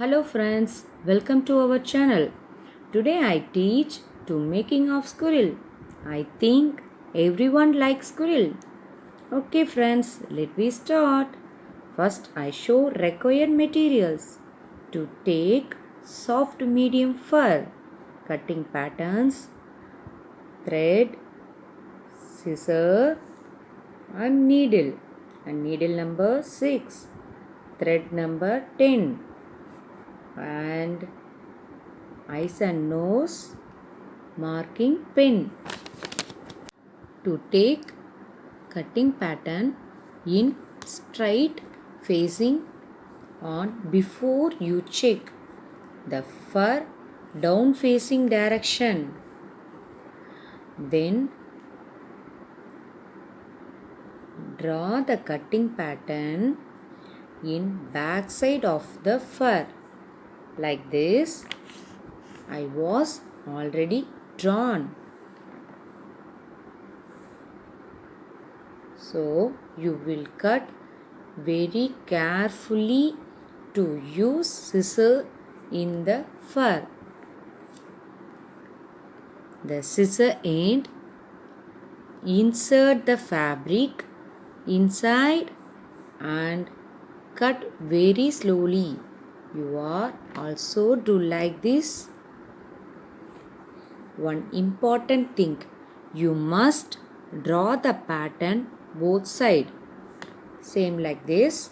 Hello friends, welcome to our channel. Today I teach to making of squirrel. I think everyone likes squirrel. Okay friends, let me start. First I show required materials. To take soft medium fur, cutting patterns, thread, scissor and needle. And needle number 6, thread number 10 and eyes and nose marking pen. To take cutting pattern in straight facing on before you check the fur down facing direction, then draw the cutting pattern in back side of the fur like this. I was already drawn. So you will cut very carefully to use scissor in the fur. The scissor end insert the fabric inside and cut very slowly. You are also do like this. One important thing, you must draw the pattern both side. Same like this.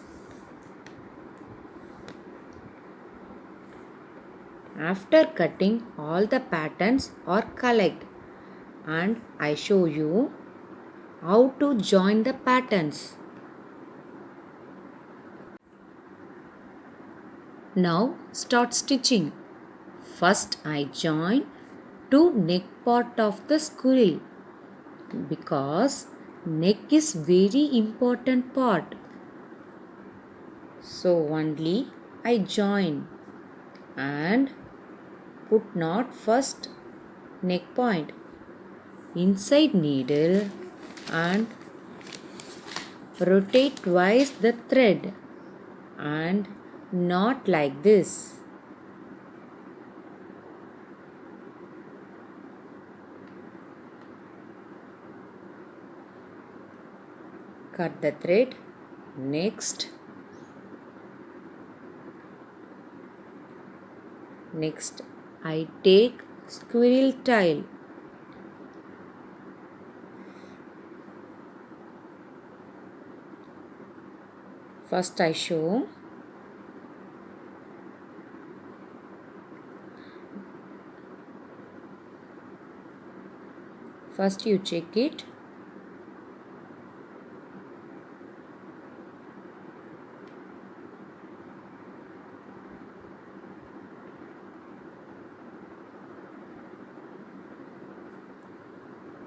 After cutting, all the patterns are collect and I show you how to join the patterns. Now start stitching. First I join two neck part of the squirrel because neck is very important part. So only I join and put knot first neck point inside needle and rotate twice the thread and knot like this. Cut the thread. Next I take squirrel tail. First I show first you check it.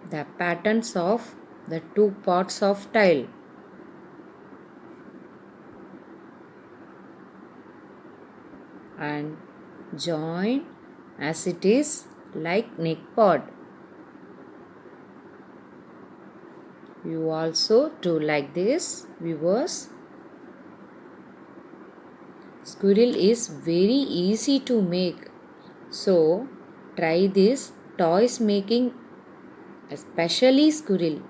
The patterns of the two parts of tail. And join as it is like neck part. You also do like this, viewers. Squirrel is very easy to make. So try this toys making, especially squirrel.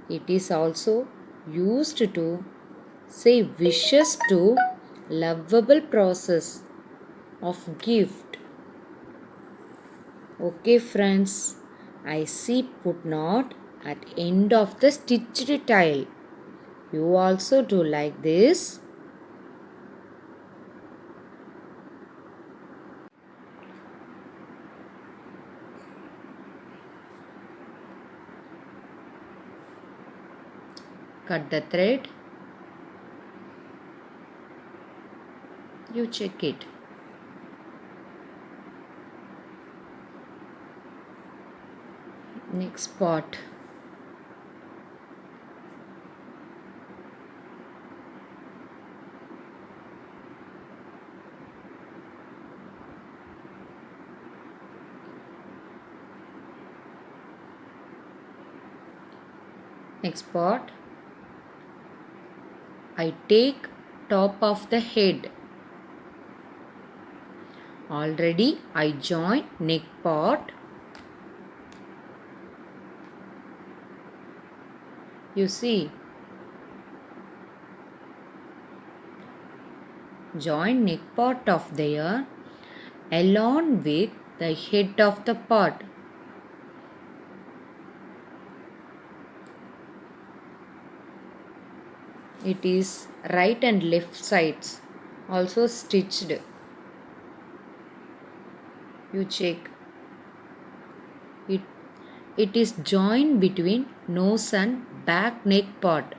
It is also used to say wishes to lovable process of gift. Okay friends, I see put knot at end of the stitched tail. You also do like this. Cut the thread. You check it. Next part. Next part. I take top of the head. Already I joined neck part. You see, join neck part of the ear along with the head of the part. It is right and left sides also stitched. You check. It, it is joined between nose and back neck part.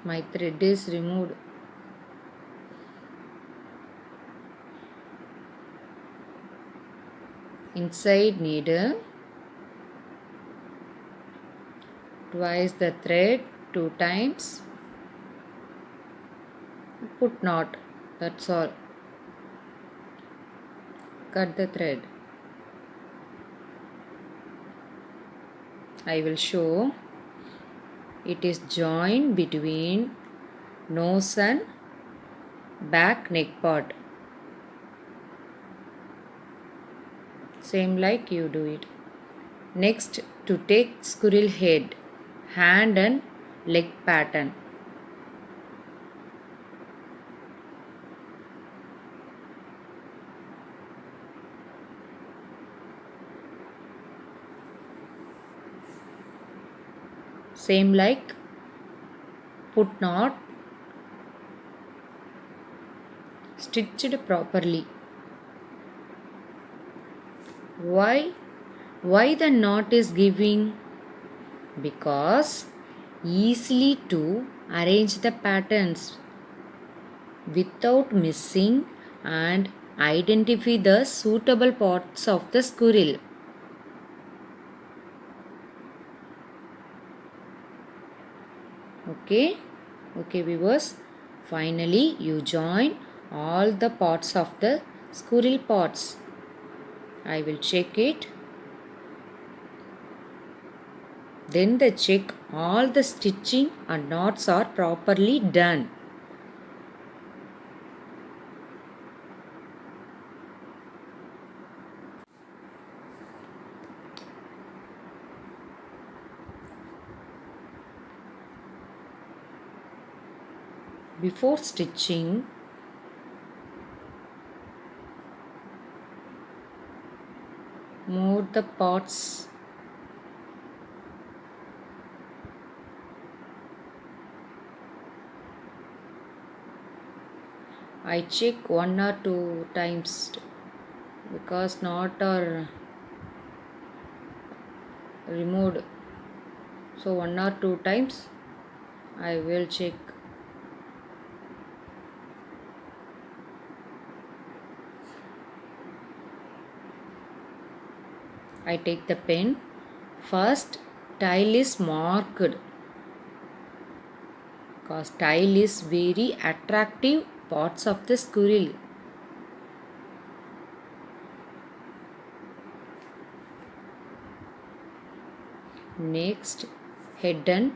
My thread is removed. Inside needle, twice the thread, 2 times. Put knot, that's all. Cut the thread. I will show. It is joined between nose and back neck part. Same like you do it. Next, to take squirrel head, hand and leg pattern. Same like put knot, stitched properly. Why the knot is giving? Because easily to arrange the patterns without missing and identify the suitable parts of the squirrel. Okay viewers, finally you join all the parts of the squirrel parts. I will check it. Then they check all the stitching and knots are properly done. Before stitching, move the parts. I check 1 or 2 times because knot are removed. So 1 or 2 times I will check. I take the pen. First tile is marked because tile is very attractive parts of the squirrel. Next, head and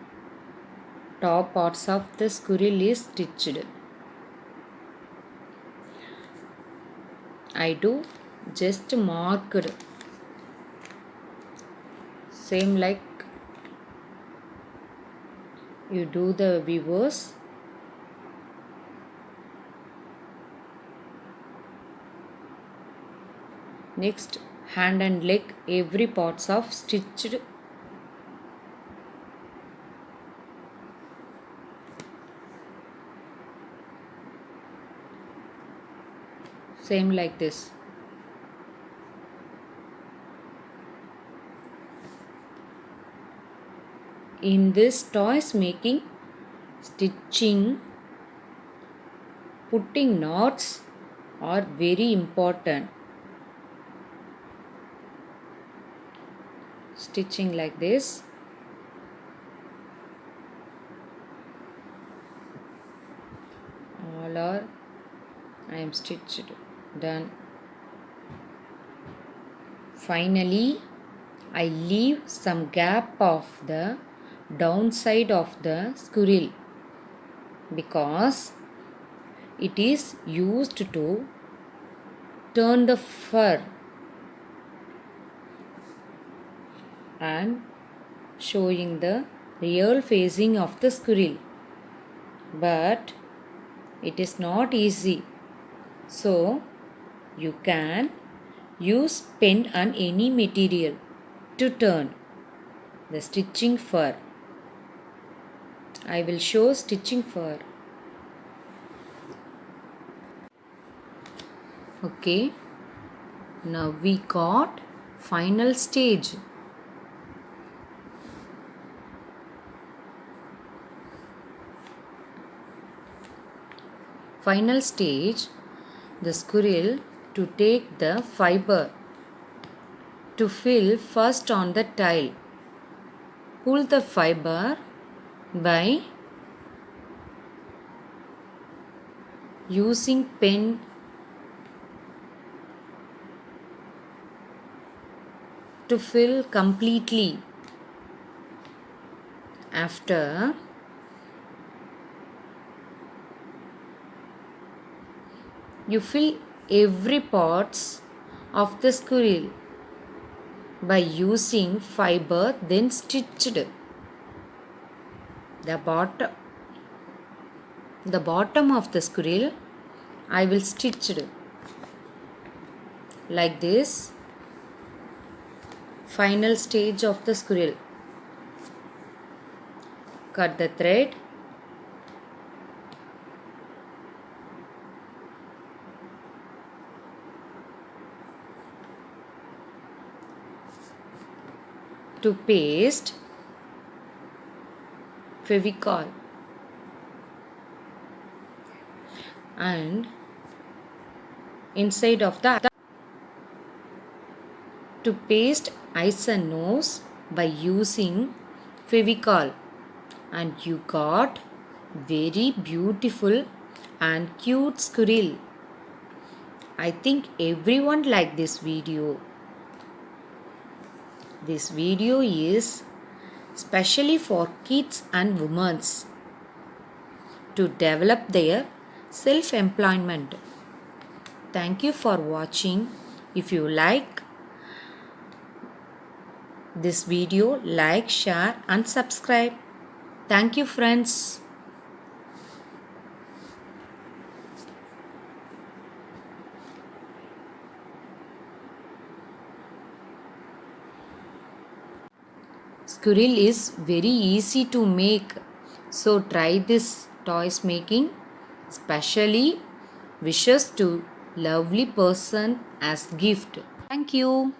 top parts of the squirrel is stitched. I do just marked. Same like you do the weavers. Next, hand and leg, every parts of stitched. Same like this. In this toys making, stitching, putting knots are very important. Stitching like this. All are I am stitched. Done. Finally, I leave some gap of the downside of the squirrel. because it is used to turn the fur and showing the real facing of the squirrel. But it is not easy. So you can use pen and any material to turn the stitching fur. I will show stitching fur. Okay. Now we got final stage. Final stage, the squirrel to take the fiber to fill first on the tile. Pull the fiber by using pen to fill completely. After you fill every parts of the squirrel by using fiber, then stitched the bottom of the squirrel. I will stitch it like this. Final stage of the squirrel. Cut the thread. To paste Fevicol and inside of the to paste eyes and nose by using Fevicol, and you got very beautiful and cute squirrel. I think everyone liked this video. This video is specially for kids and women to develop their self-employment. Thank you for watching. If you like this video, like, share and subscribe. Thank you, friends. Squirrel is very easy to make. So try this toys making. Especially wishes to lovely person as gift. Thank you.